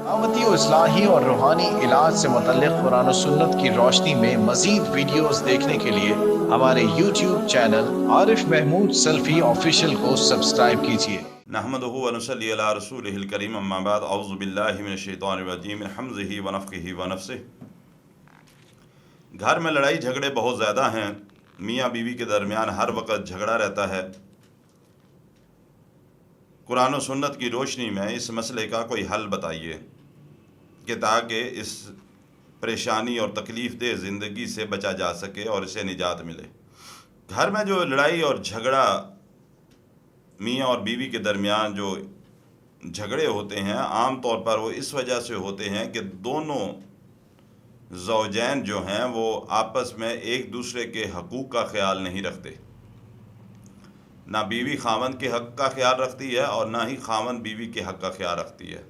دعوتی و اصلاحی اور روحانی علاج سے متعلق قرآن و سنت کی روشنی میں مزید ویڈیوز دیکھنے کے لیے ہمارے یوٹیوب چینل عارف محمود سلفی آفیشیل کو سبسکرائب کیجیے۔ نحمدہ ونصلی علی رسولہ الکریم، اما بعد، اعوذ باللہ من الشیطان الرجیم، من حمزہ ونفخہ ونفثہ۔ گھر میں لڑائی جھگڑے بہت زیادہ ہیں، میاں بیوی کے درمیان ہر وقت جھگڑا رہتا ہے۔ قرآن و سنت کی روشنی میں اس مسئلے کا کوئی حل بتائیے کہ تاکہ اس پریشانی اور تکلیف دہ زندگی سے بچا جا سکے اور اسے نجات ملے۔ گھر میں جو لڑائی اور جھگڑا میاں اور بیوی کے درمیان جو جھگڑے ہوتے ہیں، عام طور پر وہ اس وجہ سے ہوتے ہیں کہ دونوں زوجین جو ہیں وہ آپس میں ایک دوسرے کے حقوق کا خیال نہیں رکھتے۔ نہ بیوی خاوند کے حق کا خیال رکھتی ہے اور نہ ہی خاوند بیوی کے حق کا خیال رکھتی ہے۔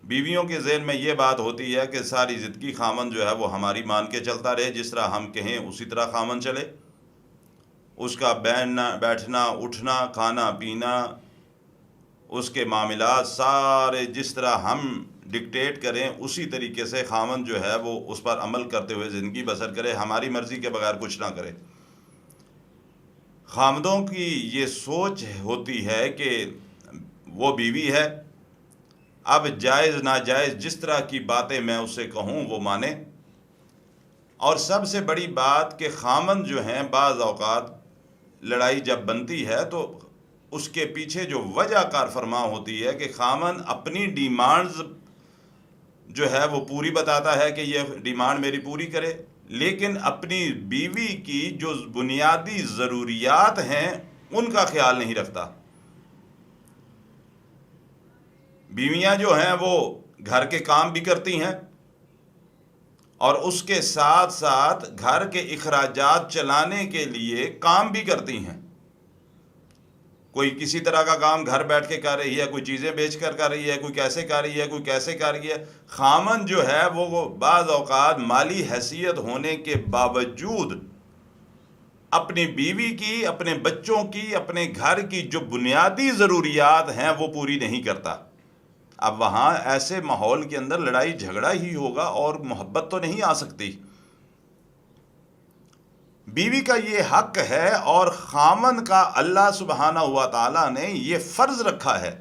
بیویوں کے ذہن میں یہ بات ہوتی ہے کہ ساری زندگی خاوند جو ہے وہ ہماری مان کے چلتا رہے، جس طرح ہم کہیں اسی طرح خاوند چلے، اس کا بیٹھنا اٹھنا کھانا پینا، اس کے معاملات سارے جس طرح ہم ڈکٹیٹ کریں اسی طریقے سے خاوند جو ہے وہ اس پر عمل کرتے ہوئے زندگی بسر کرے، ہماری مرضی کے بغیر کچھ نہ کرے۔ خاوندوں کی یہ سوچ ہوتی ہے کہ وہ بیوی ہے، اب جائز ناجائز جس طرح کی باتیں میں اسے کہوں وہ مانے۔ اور سب سے بڑی بات کہ خاوند جو ہیں بعض اوقات لڑائی جب بنتی ہے تو اس کے پیچھے جو وجہ کار فرما ہوتی ہے کہ خاوند اپنی ڈیمانڈز جو ہے وہ پوری بتاتا ہے کہ یہ ڈیمانڈ میری پوری کرے، لیکن اپنی بیوی کی جو بنیادی ضروریات ہیں ان کا خیال نہیں رکھتا۔ بیویاں جو ہیں وہ گھر کے کام بھی کرتی ہیں اور اس کے ساتھ ساتھ گھر کے اخراجات چلانے کے لیے کام بھی کرتی ہیں۔ کوئی کسی طرح کا کام گھر بیٹھ کے کر رہی ہے، کوئی چیزیں بیچ کر کر رہی ہے، کوئی کیسے کر رہی ہے، کوئی کیسے کر رہی ہے۔ خاوند جو ہے وہ بعض اوقات مالی حیثیت ہونے کے باوجود اپنی بیوی کی، اپنے بچوں کی، اپنے گھر کی جو بنیادی ضروریات ہیں وہ پوری نہیں کرتا۔ اب وہاں ایسے ماحول کے اندر لڑائی جھگڑا ہی ہوگا اور محبت تو نہیں آ سکتی۔ بیوی کا یہ حق ہے اور خاوند کا اللہ سبحانہ ہوا تعالیٰ نے یہ فرض رکھا ہے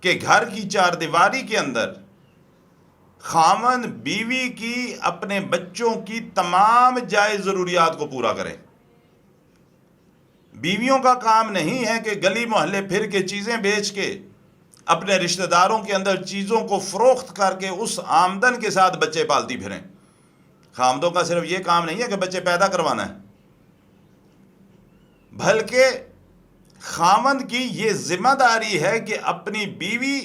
کہ گھر کی چار دیواری کے اندر خاوند بیوی کی، اپنے بچوں کی تمام جائز ضروریات کو پورا کرے۔ بیویوں کا کام نہیں ہے کہ گلی محلے پھر کے چیزیں بیچ کے اپنے رشتہ داروں کے اندر چیزوں کو فروخت کر کے اس آمدن کے ساتھ بچے پالتی پھریں۔ خاوندوں کا صرف یہ کام نہیں ہے کہ بچے پیدا کروانا ہے، بلکہ خاوند کی یہ ذمہ داری ہے کہ اپنی بیوی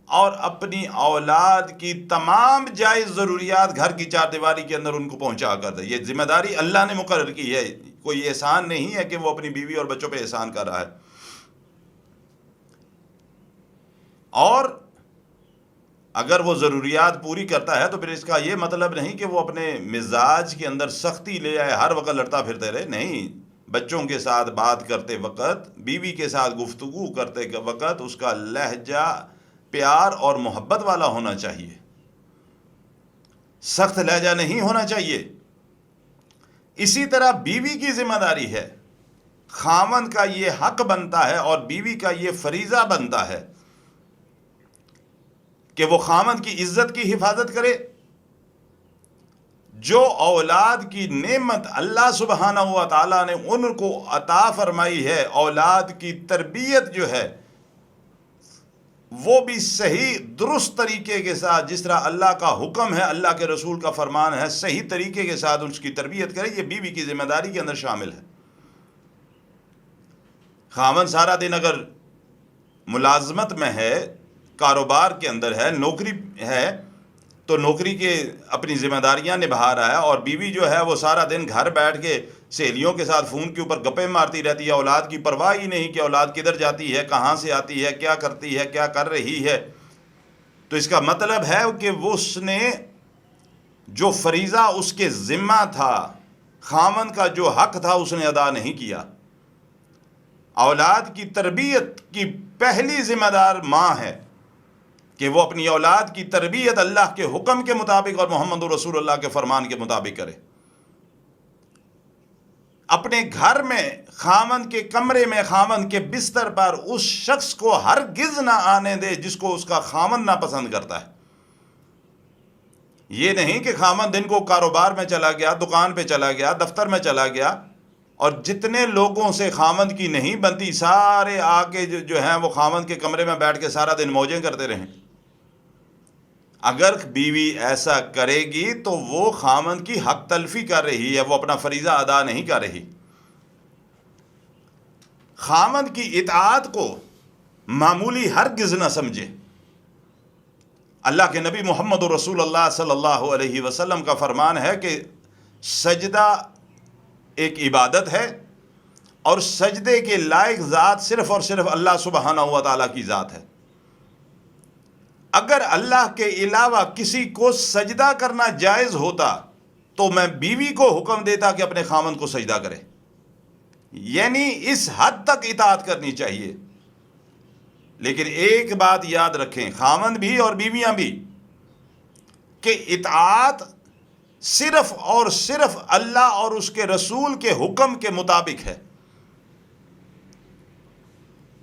اور اپنی اولاد کی تمام جائز ضروریات گھر کی چار دیواری کے اندر ان کو پہنچا کر دے۔ یہ ذمہ داری اللہ نے مقرر کی ہے، کوئی احسان نہیں ہے کہ وہ اپنی بیوی اور بچوں پہ احسان کر رہا ہے۔ اور اگر وہ ضروریات پوری کرتا ہے تو پھر اس کا یہ مطلب نہیں کہ وہ اپنے مزاج کے اندر سختی لے آئے، ہر وقت لڑتا پھرتے رہے۔ نہیں، بچوں کے ساتھ بات کرتے وقت، بیوی کے ساتھ گفتگو کرتے وقت اس کا لہجہ پیار اور محبت والا ہونا چاہیے، سخت لہجہ نہیں ہونا چاہیے۔ اسی طرح بیوی کی ذمہ داری ہے، خاوند کا یہ حق بنتا ہے اور بیوی کا یہ فریضہ بنتا ہے کہ وہ خاوند کی عزت کی حفاظت کرے۔ جو اولاد کی نعمت اللہ سبحانہ ہوا تعالیٰ نے ان کو عطا فرمائی ہے، اولاد کی تربیت جو ہے وہ بھی صحیح درست طریقے کے ساتھ، جس طرح اللہ کا حکم ہے، اللہ کے رسول کا فرمان ہے، صحیح طریقے کے ساتھ اس کی تربیت کرے۔ یہ بیوی کی ذمہ داری کے اندر شامل ہے۔ خاوند سارا دن اگر ملازمت میں ہے، کاروبار کے اندر ہے، نوکری ہے، تو نوکری کے اپنی ذمہ داریاں نبھا رہا ہے، اور بیوی جو ہے وہ سارا دن گھر بیٹھ کے سہیلیوں کے ساتھ فون کے اوپر گپیں مارتی رہتی ہے، اولاد کی پرواہ ہی نہیں کہ اولاد کدھر جاتی ہے، کہاں سے آتی ہے، کیا کرتی ہے، کیا کر رہی ہے۔ تو اس کا مطلب ہے کہ وہ اس نے جو فریضہ اس کے ذمہ تھا، خاوند کا جو حق تھا، اس نے ادا نہیں کیا۔ اولاد کی تربیت کی پہلی ذمہ دار ماں ہے کہ وہ اپنی اولاد کی تربیت اللہ کے حکم کے مطابق اور محمد رسول اللہ کے فرمان کے مطابق کرے. اپنے گھر میں خاوند کے کمرے میں خاوند کے بستر پر اس شخص کو ہرگز نہ آنے دے جس کو اس کا خاوند ناپسند کرتا ہے. یہ نہیں کہ خاوند دن کو کاروبار میں چلا گیا، دکان پہ چلا گیا، دفتر میں چلا گیا، اور جتنے لوگوں سے خاوند کی نہیں بنتی سارے آ کے جو ہیں وہ خاوند کے کمرے میں بیٹھ کے سارا دن موجیں کرتے رہیں. اگر بیوی ایسا کرے گی تو وہ خاوند کی حق تلفی کر رہی ہے، وہ اپنا فریضہ ادا نہیں کر رہی. خاوند کی اطاعت کو معمولی ہرگز نہ سمجھے. اللہ کے نبی محمد رسول اللہ صلی اللہ علیہ وسلم کا فرمان ہے کہ سجدہ ایک عبادت ہے، اور سجدے کے لائق ذات صرف اور صرف اللہ سبحانہ و تعالیٰ کی ذات ہے. اگر اللہ کے علاوہ کسی کو سجدہ کرنا جائز ہوتا تو میں بیوی کو حکم دیتا کہ اپنے خاوند کو سجدہ کرے. یعنی اس حد تک اطاعت کرنی چاہیے. لیکن ایک بات یاد رکھیں، خاوند بھی اور بیویاں بھی، کہ اطاعت صرف اور صرف اللہ اور اس کے رسول کے حکم کے مطابق ہے.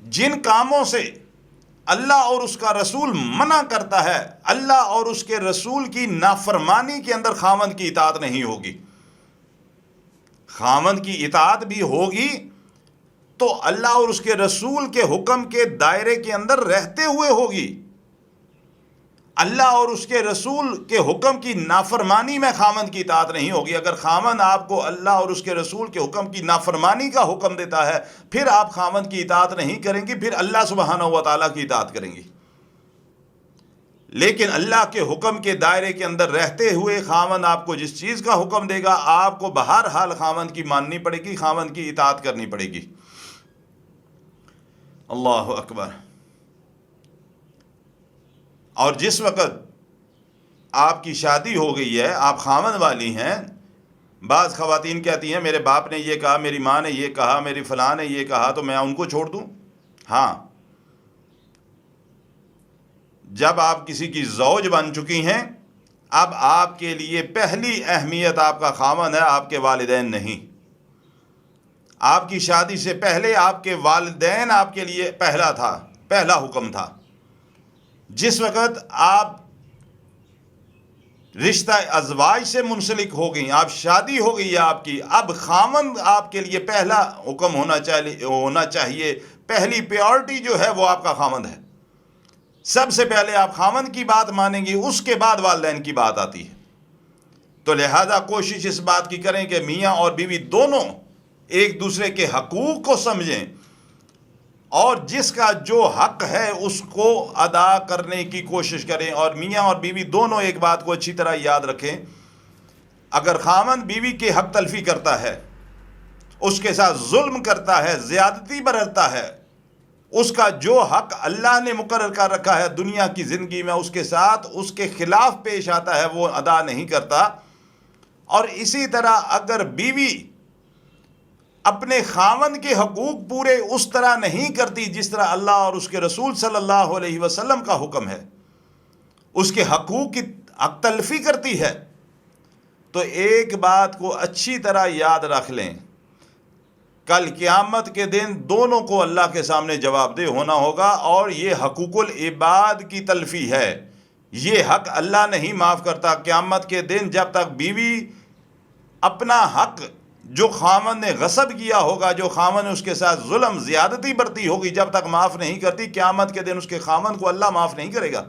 جن کاموں سے اللہ اور اس کا رسول منع کرتا ہے، اللہ اور اس کے رسول کی نافرمانی کے اندر خاوند کی اطاعت نہیں ہوگی. خاوند کی اطاعت بھی ہوگی تو اللہ اور اس کے رسول کے حکم کے دائرے کے اندر رہتے ہوئے ہوگی. اللہ اور اس کے رسول کے حکم کی نافرمانی میں خاوند کی اطاعت نہیں ہوگی. اگر خاوند آپ کو اللہ اور اس کے رسول کے حکم کی نافرمانی کا حکم دیتا ہے، پھر آپ خاوند کی اطاعت نہیں کریں گی، پھر اللہ سبحانہ و تعالیٰ کی اطاعت کریں گی. لیکن اللہ کے حکم کے دائرے کے اندر رہتے ہوئے خاوند آپ کو جس چیز کا حکم دے گا آپ کو بہرحال خاوند کی ماننی پڑے گی، خاوند کی اطاعت کرنی پڑے گی. اللہ اکبر. اور جس وقت آپ کی شادی ہو گئی ہے، آپ خاوند والی ہیں، بعض خواتین کہتی ہیں میرے باپ نے یہ کہا، میری ماں نے یہ کہا، میری فلاں نے یہ کہا، تو میں ان کو چھوڑ دوں. ہاں، جب آپ کسی کی زوج بن چکی ہیں، اب آپ کے لیے پہلی اہمیت آپ کا خاوند ہے، آپ کے والدین نہیں. آپ کی شادی سے پہلے آپ کے والدین آپ کے لیے پہلا حکم تھا. جس وقت آپ رشتہ ازواج سے منسلک ہو گئی، آپ شادی ہو گئی ہے آپ کی، اب خاوند آپ کے لیے پہلا حکم ہونا چاہیے. پہلی پیورٹی جو ہے وہ آپ کا خاوند ہے. سب سے پہلے آپ خاوند کی بات مانیں گی، اس کے بعد والدین کی بات آتی ہے. تو لہذا کوشش اس بات کی کریں کہ میاں اور بیوی دونوں ایک دوسرے کے حقوق کو سمجھیں، اور جس کا جو حق ہے اس کو ادا کرنے کی کوشش کریں. اور میاں اور بیوی دونوں ایک بات کو اچھی طرح یاد رکھیں، اگر خاوند بیوی کے حق تلفی کرتا ہے، اس کے ساتھ ظلم کرتا ہے، زیادتی برتتا ہے، اس کا جو حق اللہ نے مقرر کر رکھا ہے دنیا کی زندگی میں اس کے ساتھ اس کے خلاف پیش آتا ہے، وہ ادا نہیں کرتا. اور اسی طرح اگر بیوی اپنے خاوند کے حقوق پورے اس طرح نہیں کرتی جس طرح اللہ اور اس کے رسول صلی اللہ علیہ وسلم کا حکم ہے، اس کے حقوق کی حق تلفی کرتی ہے، تو ایک بات کو اچھی طرح یاد رکھ لیں، کل قیامت کے دن دونوں کو اللہ کے سامنے جواب دہ ہونا ہوگا. اور یہ حقوق العباد کی تلفی ہے، یہ حق اللہ نہیں معاف کرتا. قیامت کے دن جب تک بیوی اپنا حق جو خاوند نے غصب کیا ہوگا، جو خاوند نے اس کے ساتھ ظلم زیادتی برتی ہوگی، جب تک معاف نہیں کرتی، قیامت کے دن اس کے خاوند کو اللہ معاف نہیں کرے گا.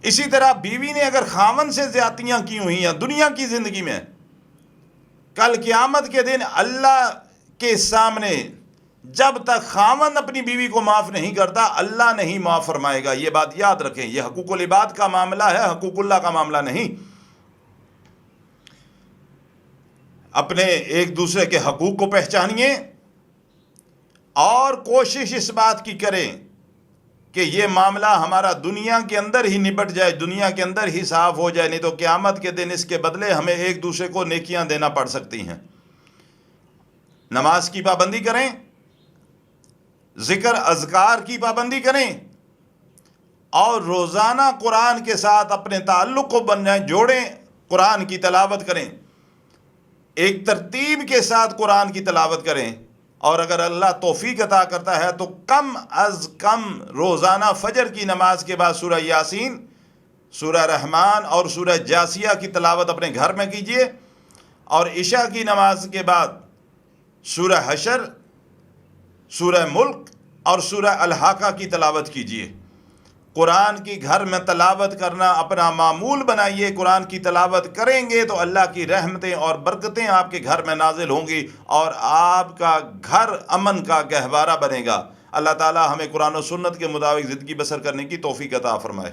اسی طرح بیوی نے اگر خاوند سے زیادتیاں کی ہوئی ہیں دنیا کی زندگی میں، کل قیامت کے دن اللہ کے سامنے جب تک خاوند اپنی بیوی کو معاف نہیں کرتا اللہ نہیں معاف فرمائے گا. یہ بات یاد رکھیں، یہ حقوق العباد کا معاملہ ہے، حقوق اللہ کا معاملہ نہیں. اپنے ایک دوسرے کے حقوق کو پہچانیے اور کوشش اس بات کی کریں کہ یہ معاملہ ہمارا دنیا کے اندر ہی نپٹ جائے، دنیا کے اندر ہی صاف ہو جائے، نہیں تو قیامت کے دن اس کے بدلے ہمیں ایک دوسرے کو نیکیاں دینا پڑ سکتی ہیں. نماز کی پابندی کریں، ذکر اذکار کی پابندی کریں، اور روزانہ قرآن کے ساتھ اپنے تعلق کو جوڑیں، قرآن کی تلاوت کریں، ایک ترتیب کے ساتھ قرآن کی تلاوت کریں، اور اگر اللہ توفیق عطا کرتا ہے تو کم از کم روزانہ فجر کی نماز کے بعد سورہ یاسین، سورہ رحمان اور سورہ جاسیہ کی تلاوت اپنے گھر میں کیجیے، اور عشاء کی نماز کے بعد سورہ حشر، سورہ ملک اور سورہ الحاقہ کی تلاوت کیجیے۔ قرآن کی گھر میں تلاوت کرنا اپنا معمول بنائیے۔ قرآن کی تلاوت کریں گے تو اللہ کی رحمتیں اور برکتیں آپ کے گھر میں نازل ہوں گی، اور آپ کا گھر امن کا گہوارہ بنے گا۔ اللہ تعالی ہمیں قرآن و سنت کے مطابق زندگی بسر کرنے کی توفیق عطا فرمائے۔